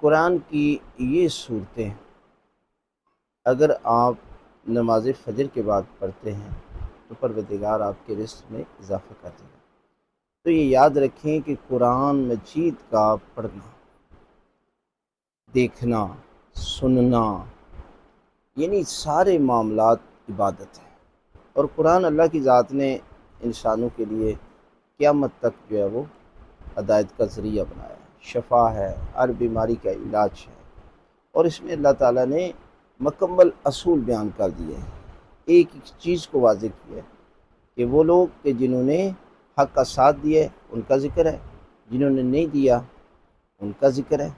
قرآن کی یہ صورتیں اگر آپ نماز فجر کے بعد پڑھتے ہیں تو پروردگار آپ کے رزق میں اضافہ کر دے گا۔ تو یہ یاد رکھیں کہ قرآن مجید کا پڑھنا، دیکھنا، سننا، یعنی سارے معاملات عبادت ہیں، اور قرآن اللہ کی ذات نے انسانوں کے لیے قیامت تک جو ہے وہ ہدایت کا ذریعہ بنایا ہے، شفا ہے، ہر بیماری کا علاج ہے، اور اس میں اللہ تعالیٰ نے مکمل اصول بیان کر دیے ہیں۔ ایک ایک چیز کو واضح کیا ہے کہ وہ لوگ کہ جنہوں نے حق کا ساتھ دیا ان کا ذکر ہے، جنہوں نے نہیں دیا ان کا ذکر ہے،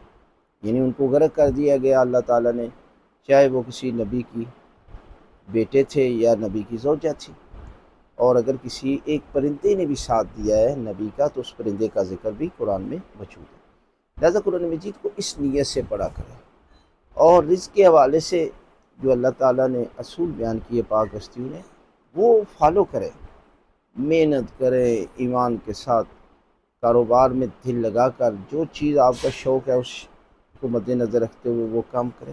یعنی ان کو غرق کر دیا گیا اللہ تعالیٰ نے، چاہے وہ کسی نبی کی بیٹے تھے یا نبی کی زوجہ تھی، اور اگر کسی ایک پرندے نے بھی ساتھ دیا ہے نبی کا تو اس پرندے کا ذکر بھی قرآن میں موجود ہے۔ لہذا قرآن مجید کو اس نیت سے پڑھا کریں، اور رزق کے حوالے سے جو اللہ تعالیٰ نے اصول بیان کیے پاک ہستیوں نے وہ فالو کریں، محنت کریں ایمان کے ساتھ، کاروبار میں دل لگا کر جو چیز آپ کا شوق ہے اس کو مد نظر رکھتے ہوئے وہ کام کریں۔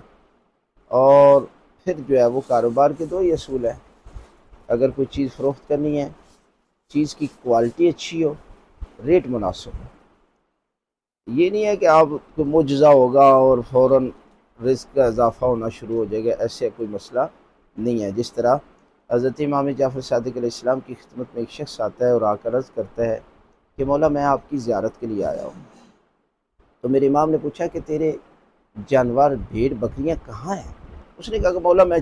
اور پھر جو ہے وہ کاروبار کے دو ہی اصول ہیں، اگر کوئی چیز فروخت کرنی ہے، چیز کی کوالٹی اچھی ہو، ریٹ مناسب ہو۔ یہ نہیں ہے کہ آپ کو معجزہ ہوگا اور فوراً رزق کا اضافہ ہونا شروع ہو جائے گا، ایسے کوئی مسئلہ نہیں ہے۔ جس طرح حضرت امام جعفر صادق علیہ السلام کی خدمت میں ایک شخص آتا ہے اور آ کر عرض کرتا ہے کہ مولا میں آپ کی زیارت کے لیے آیا ہوں۔ تو میرے امام نے پوچھا کہ تیرے جانور بھیڑ بکریاں کہاں ہیں؟ اس نے کہا کہ مولا میں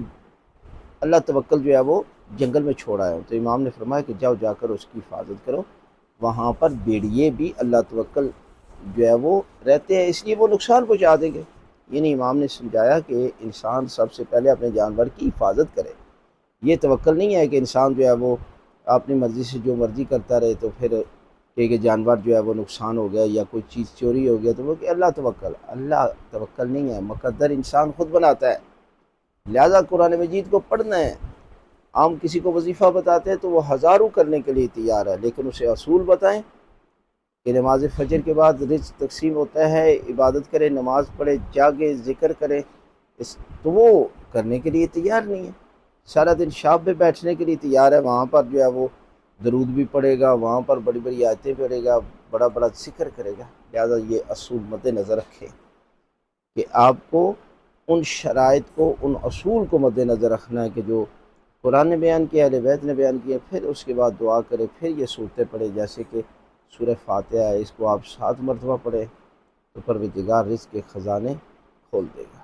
اللہ توکل جو ہے وہ جنگل میں چھوڑ آیا ہوں۔ تو امام نے فرمایا کہ جاؤ جا کر اس کی حفاظت کرو، وہاں پر بھیڑیے بھی اللہ توکل جو ہے وہ رہتے ہیں، اس لیے وہ نقصان پہنچا دیں گے۔ یعنی امام نے سمجھایا کہ انسان سب سے پہلے اپنے جانور کی حفاظت کرے، یہ توکل نہیں ہے کہ انسان جو ہے وہ اپنی مرضی سے جو مرضی کرتا رہے تو پھر کہ جانور جو ہے وہ نقصان ہو گیا یا کوئی چیز چوری ہو گیا تو وہ کہ اللہ توکل نہیں ہے، مقدر انسان خود بناتا ہے۔ لہذا قرآن مجید کو پڑھنا ہے۔ عام کسی کو وظیفہ بتاتے ہیں تو وہ ہزاروں کرنے کے لیے تیار ہے، لیکن اسے اصول بتائیں کہ نماز فجر کے بعد رزق تقسیم ہوتا ہے، عبادت کرے، نماز پڑھے، جاگے، ذکر کرے، تو وہ کرنے کے لیے تیار نہیں ہے۔ سارا دن شاپ پہ بیٹھنے کے لیے تیار ہے، وہاں پر جو ہے وہ درود بھی پڑھے گا، وہاں پر بڑی بڑی آیتیں پڑھے گا، بڑا بڑا ذکر کرے گا۔ لہٰذا یہ اصول مد نظر رکھیں کہ آپ کو ان شرائط کو، ان اصول کو مد نظر رکھنا ہے کہ جو قرآن نے بیان کیا، اہل بیت نے بیان کیا، پھر اس کے بعد دعا کرے، پھر یہ صورتیں پڑھے، جیسے کہ سورہ فاتحہ ہے، اس کو آپ 7 مرتبہ پڑھیں تو پروردگار رزق کے خزانے کھول دے گا۔